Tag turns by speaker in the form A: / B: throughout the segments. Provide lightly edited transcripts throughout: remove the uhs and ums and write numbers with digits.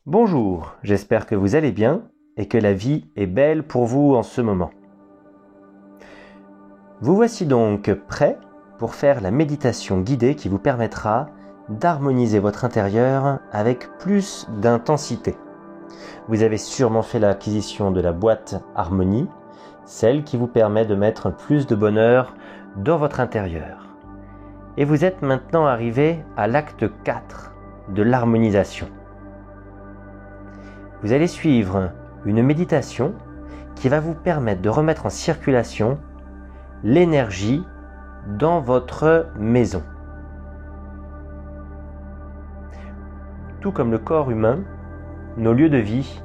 A: Bonjour, j'espère que vous allez bien et que la vie est belle pour vous en ce moment. Vous voici donc prêt pour faire la méditation guidée qui vous permettra d'harmoniser votre intérieur avec plus d'intensité. Vous avez sûrement fait l'acquisition de la boîte Harmonie, celle qui vous permet de mettre plus de bonheur dans votre intérieur. Et vous êtes maintenant arrivé à l'acte 4 de l'harmonisation. Vous allez suivre une méditation qui va vous permettre de remettre en circulation l'énergie dans votre maison. Tout comme le corps humain, nos lieux de vie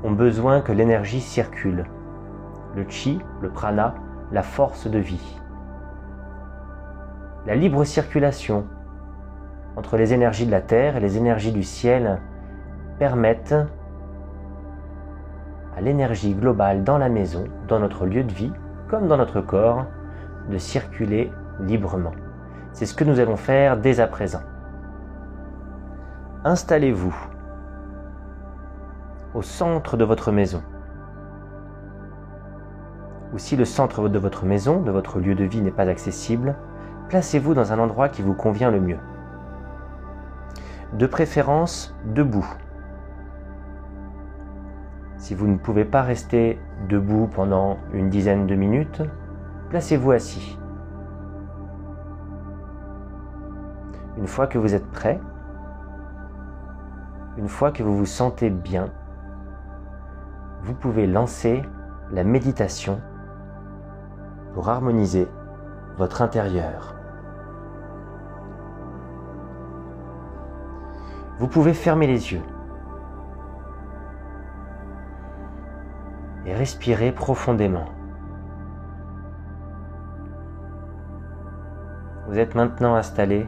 A: ont besoin que l'énergie circule. Le chi, le prana, la force de vie. La libre circulation entre les énergies de la terre et les énergies du ciel permettent à l'énergie globale dans la maison, dans notre lieu de vie, comme dans notre corps, de circuler librement. C'est ce que nous allons faire dès à présent. Installez-vous au centre de votre maison. Ou si le centre de votre maison, de votre lieu de vie n'est pas accessible, placez-vous dans un endroit qui vous convient le mieux. De préférence, debout. Si vous ne pouvez pas rester debout pendant une dizaine de minutes, placez-vous assis. Une fois que vous êtes prêt, une fois que vous vous sentez bien, vous pouvez lancer la méditation pour harmoniser votre intérieur. Vous pouvez fermer les yeux et respirer profondément. Vous êtes maintenant installé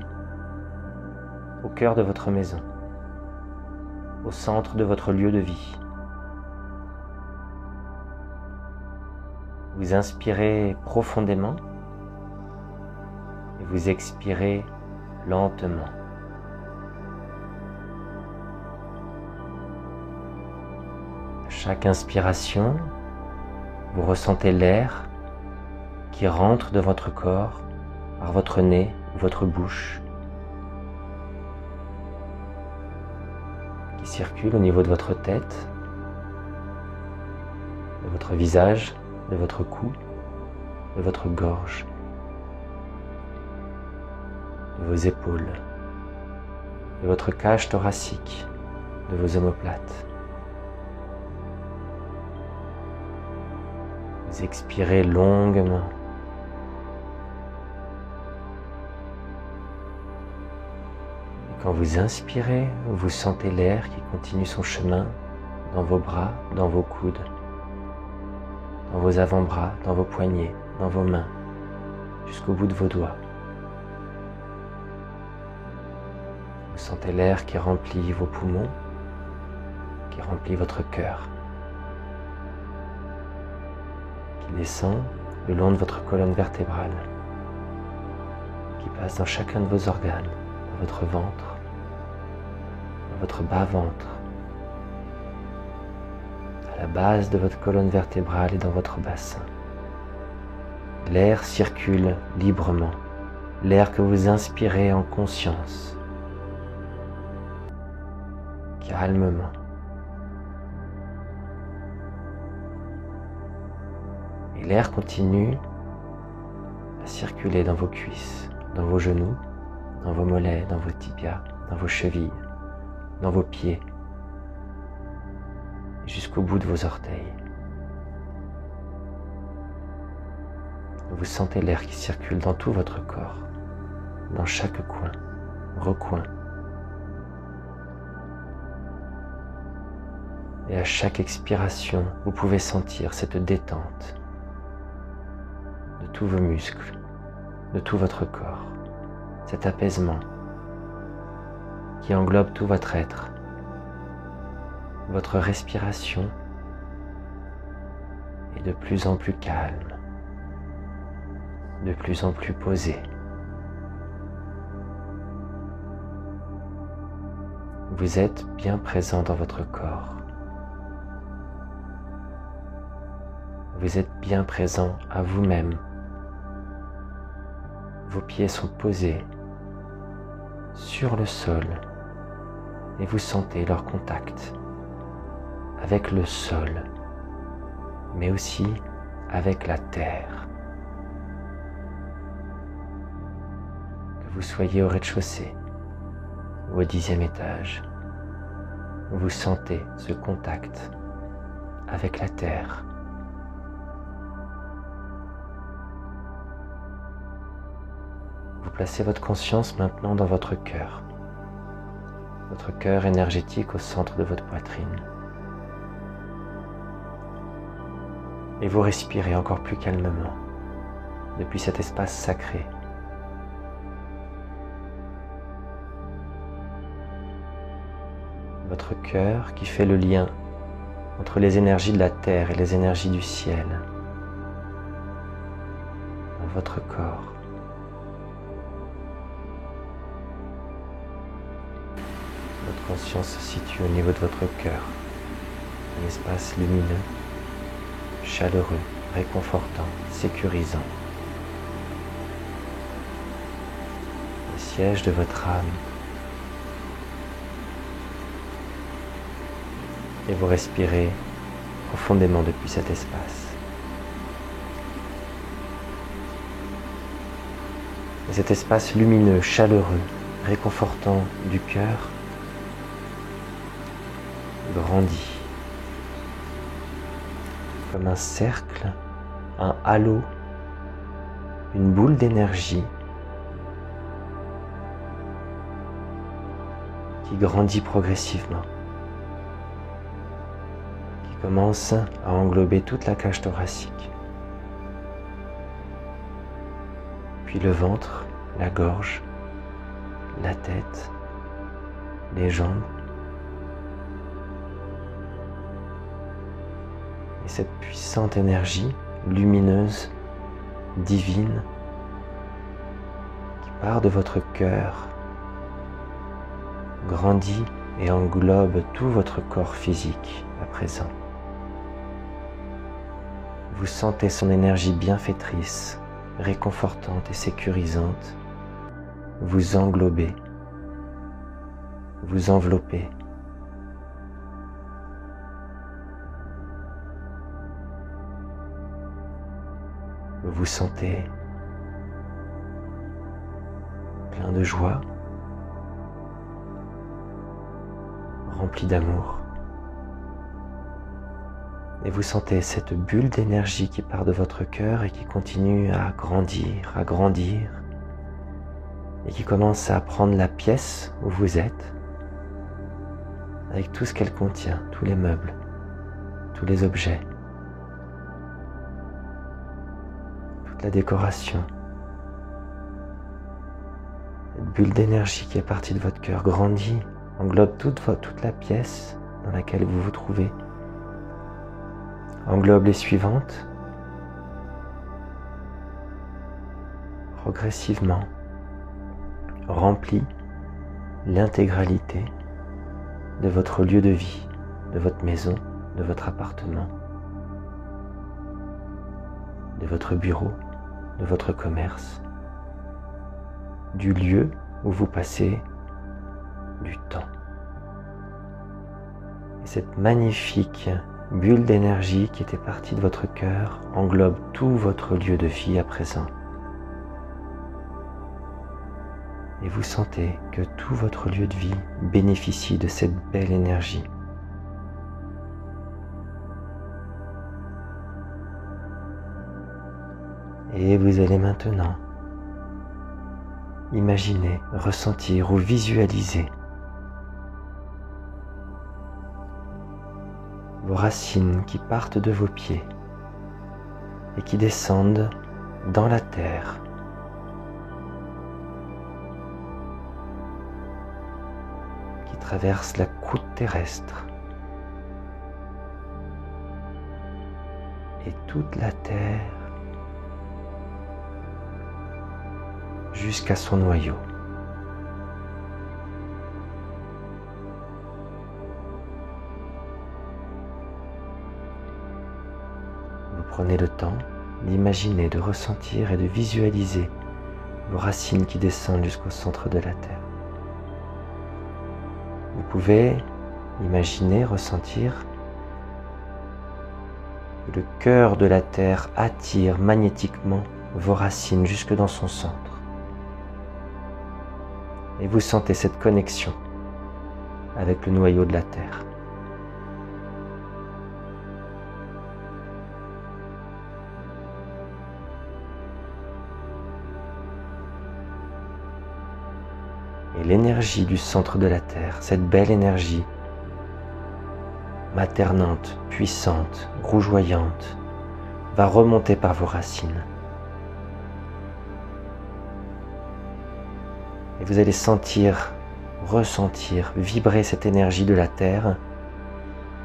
A: au cœur de votre maison, au centre de votre lieu de vie. Vous inspirez profondément et vous expirez lentement. À chaque inspiration, vous ressentez l'air qui rentre de votre corps par votre nez ou votre bouche, qui circule au niveau de votre tête, de votre visage, de votre cou, de votre gorge, de vos épaules, de votre cage thoracique, de vos omoplates. Vous expirez longuement. Et quand vous inspirez, vous sentez l'air qui continue son chemin dans vos bras, dans vos coudes, dans vos avant-bras, dans vos poignets, dans vos mains, jusqu'au bout de vos doigts. Vous sentez l'air qui remplit vos poumons, qui remplit votre cœur, qui descend le long de votre colonne vertébrale, qui passe dans chacun de vos organes, dans votre ventre, dans votre bas-ventre, à la base de votre colonne vertébrale et dans votre bassin. L'air circule librement, l'air que vous inspirez en conscience, calmement. Et l'air continue à circuler dans vos cuisses, dans vos genoux, dans vos mollets, dans vos tibias, dans vos chevilles, dans vos pieds, jusqu'au bout de vos orteils. Vous sentez l'air qui circule dans tout votre corps, dans chaque coin, recoin. Et à chaque expiration, vous pouvez sentir cette détente de tous vos muscles, de tout votre corps, cet apaisement qui englobe tout votre être. Votre respiration est de plus en plus calme, de plus en plus posée. Vous êtes bien présent dans votre corps. Vous êtes bien présent à vous-même. Vos pieds sont posés sur le sol et vous sentez leur contact avec le sol, mais aussi avec la terre. Que vous soyez au rez-de-chaussée ou au 10e étage, vous sentez ce contact avec la terre. Vous placez votre conscience maintenant dans votre cœur énergétique au centre de votre poitrine. Et vous respirez encore plus calmement depuis cet espace sacré. Votre cœur qui fait le lien entre les énergies de la terre et les énergies du ciel dans votre corps. Votre conscience se situe au niveau de votre cœur, un espace lumineux, chaleureux, réconfortant, sécurisant. Le siège de votre âme. Et vous respirez profondément depuis cet espace. Et cet espace lumineux, chaleureux, réconfortant du cœur grandit comme un cercle, un halo, une boule d'énergie qui grandit progressivement, qui commence à englober toute la cage thoracique, puis le ventre, la gorge, la tête, les jambes. Et cette puissante énergie lumineuse, divine, qui part de votre cœur, grandit et englobe tout votre corps physique à présent. Vous sentez son énergie bienfaitrice, réconfortante et sécurisante, vous englober, vous envelopper. Vous vous sentez plein de joie, rempli d'amour. Et vous sentez cette bulle d'énergie qui part de votre cœur et qui continue à grandir, et qui commence à prendre la pièce où vous êtes, avec tout ce qu'elle contient, tous les meubles, tous les objets, toute la décoration. Cette bulle d'énergie qui est partie de votre cœur grandit, englobe toute la pièce dans laquelle vous vous trouvez, englobe les suivantes, progressivement remplit l'intégralité de votre lieu de vie, de votre maison, de votre appartement, de votre bureau, de votre commerce, du lieu où vous passez du temps. Et cette magnifique bulle d'énergie qui était partie de votre cœur englobe tout votre lieu de vie à présent. Et vous sentez que tout votre lieu de vie bénéficie de cette belle énergie. Et vous allez maintenant imaginer, ressentir ou visualiser vos racines qui partent de vos pieds et qui descendent dans la terre. Qui traversent la croûte terrestre et toute la terre jusqu'à son noyau. Prenez le temps d'imaginer, de ressentir et de visualiser vos racines qui descendent jusqu'au centre de la Terre. Vous pouvez imaginer, ressentir que le cœur de la Terre attire magnétiquement vos racines jusque dans son centre. Et vous sentez cette connexion avec le noyau de la Terre. Et l'énergie du centre de la Terre, cette belle énergie maternante, puissante, rougeoyante, va remonter par vos racines. Et vous allez sentir, ressentir, vibrer cette énergie de la Terre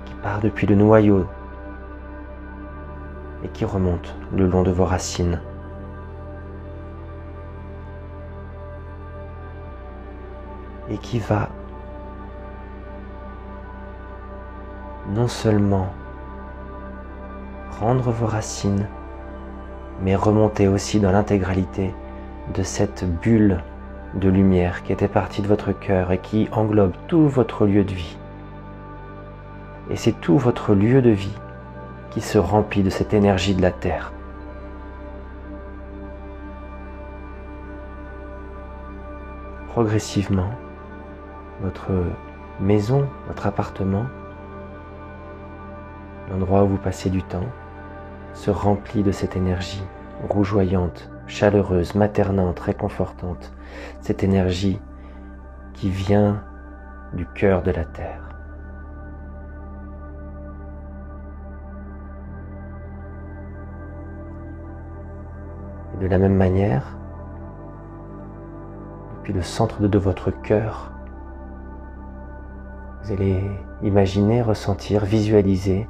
A: qui part depuis le noyau et qui remonte le long de vos racines. Et qui va non seulement prendre vos racines, mais remonter aussi dans l'intégralité de cette bulle de lumière qui était partie de votre cœur et qui englobe tout votre lieu de vie. Et c'est tout votre lieu de vie qui se remplit de cette énergie de la Terre. Progressivement, votre maison, votre appartement, l'endroit où vous passez du temps, se remplit de cette énergie rougeoyante, chaleureuse, maternante, réconfortante, cette énergie qui vient du cœur de la Terre. Et de la même manière, depuis le centre de votre cœur, vous allez imaginer, ressentir, visualiser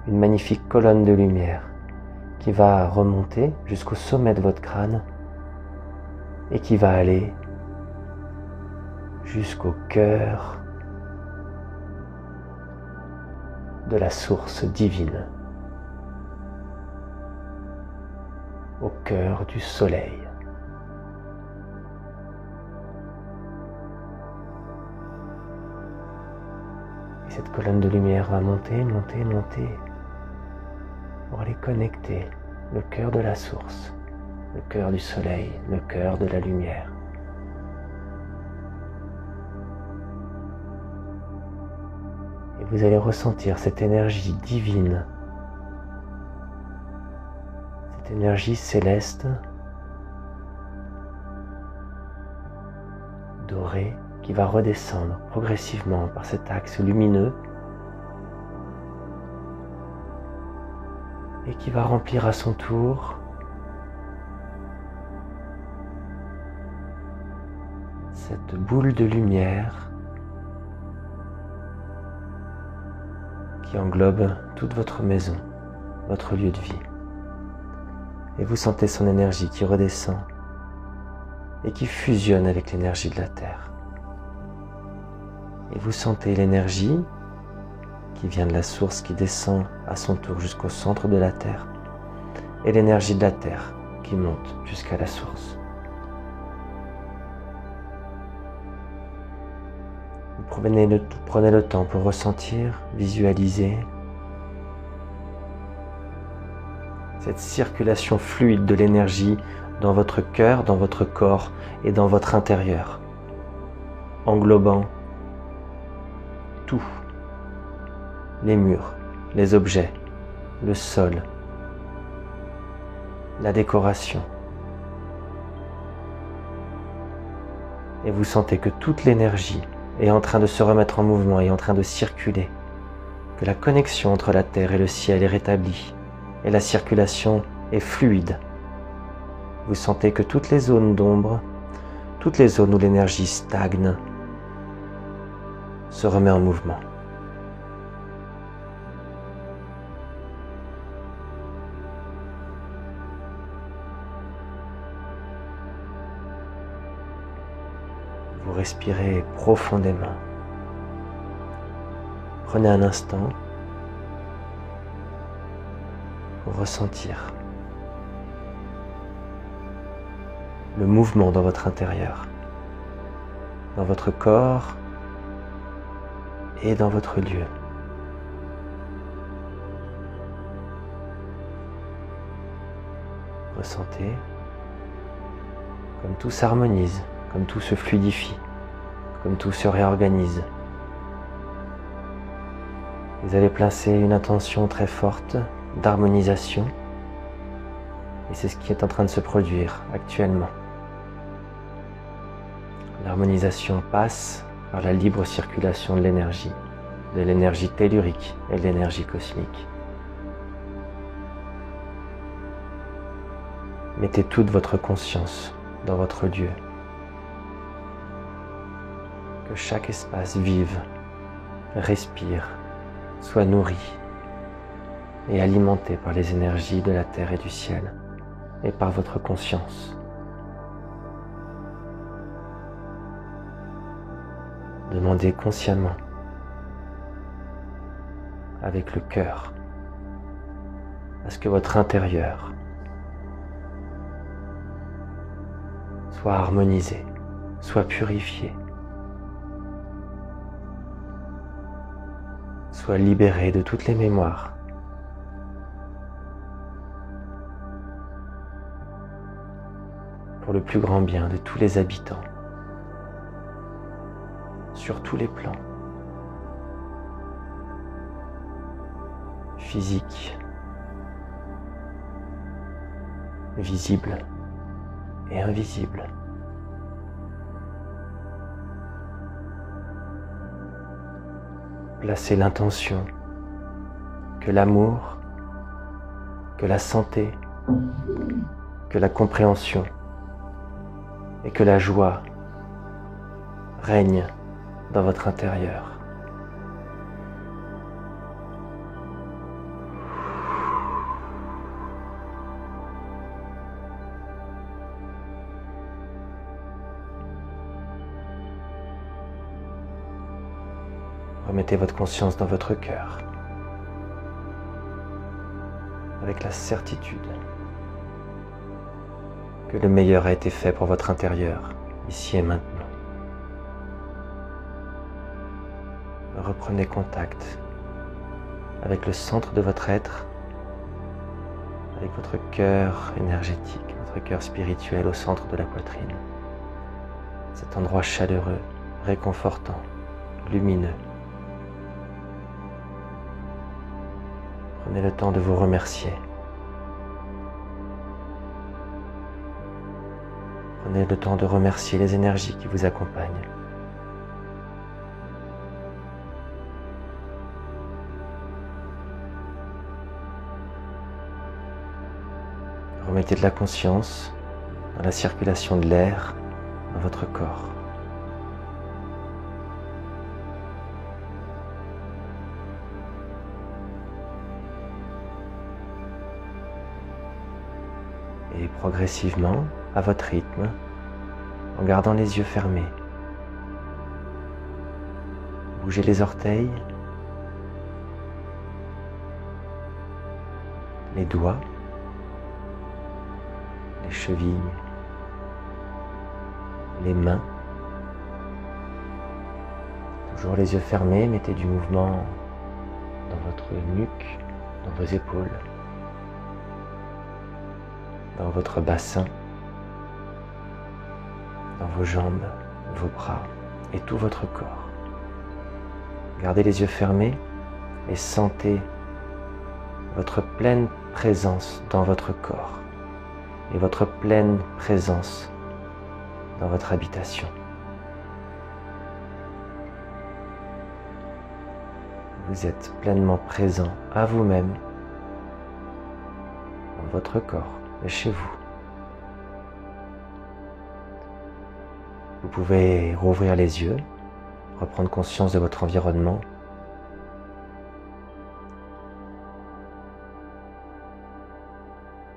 A: une magnifique colonne de lumière qui va remonter jusqu'au sommet de votre crâne et qui va aller jusqu'au cœur de la source divine, au cœur du soleil. Et cette colonne de lumière va monter, monter, monter pour aller connecter le cœur de la source, le cœur du soleil, le cœur de la lumière. Et vous allez ressentir cette énergie divine, cette énergie céleste, dorée, qui va redescendre progressivement par cet axe lumineux et qui va remplir à son tour cette boule de lumière qui englobe toute votre maison, votre lieu de vie. Et vous sentez son énergie qui redescend et qui fusionne avec l'énergie de la Terre. Et vous sentez l'énergie qui vient de la source qui descend à son tour jusqu'au centre de la Terre et l'énergie de la Terre qui monte jusqu'à la source. Vous prenez le temps pour ressentir, visualiser cette circulation fluide de l'énergie dans votre cœur, dans votre corps et dans votre intérieur, englobant tout, les murs, les objets, le sol, la décoration. Et vous sentez que toute l'énergie est en train de se remettre en mouvement et en train de circuler, que la connexion entre la terre et le ciel est rétablie et la circulation est fluide. Vous sentez que toutes les zones d'ombre, toutes les zones où l'énergie stagne, se remet en mouvement. Vous respirez profondément. Prenez un instant pour ressentir le mouvement dans votre intérieur, dans votre corps et dans votre lieu. Ressentez comme tout s'harmonise, comme tout se fluidifie, comme tout se réorganise. Vous avez placé une intention très forte d'harmonisation et c'est ce qui est en train de se produire actuellement. L'harmonisation passe par la libre circulation de l'énergie tellurique et de l'énergie cosmique. Mettez toute votre conscience dans votre lieu. Que chaque espace vive, respire, soit nourri et alimenté par les énergies de la terre et du ciel et par votre conscience. Demandez consciemment, avec le cœur, à ce que votre intérieur soit harmonisé, soit purifié, soit libéré de toutes les mémoires, pour le plus grand bien de tous les habitants, sur tous les plans, physiques, visibles et invisibles. Placez l'intention que l'amour, que la santé, que la compréhension et que la joie règnent dans votre intérieur. Remettez votre conscience dans votre cœur, avec la certitude que le meilleur a été fait pour votre intérieur, ici et maintenant. Reprenez contact avec le centre de votre être, avec votre cœur énergétique, votre cœur spirituel au centre de la poitrine. Cet endroit chaleureux, réconfortant, lumineux. Prenez le temps de vous remercier. Prenez le temps de remercier les énergies qui vous accompagnent. Remettez de la conscience dans la circulation de l'air dans votre corps. Et progressivement, à votre rythme, en gardant les yeux fermés, bougez les orteils, les doigts, les chevilles, les mains. Toujours les yeux fermés, mettez du mouvement dans votre nuque, dans vos épaules, dans votre bassin, dans vos jambes, vos bras et tout votre corps. Gardez les yeux fermés et sentez votre pleine présence dans votre corps et votre pleine présence dans votre habitation. Vous êtes pleinement présent à vous-même, dans votre corps et chez vous. Vous pouvez rouvrir les yeux, reprendre conscience de votre environnement.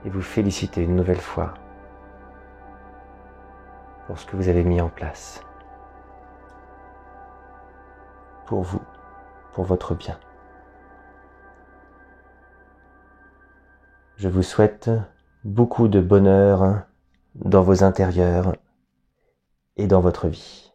A: Et vous féliciter une nouvelle fois pour ce que vous avez mis en place. Pour vous, pour votre bien. Je vous souhaite beaucoup de bonheur dans vos intérieurs et dans votre vie.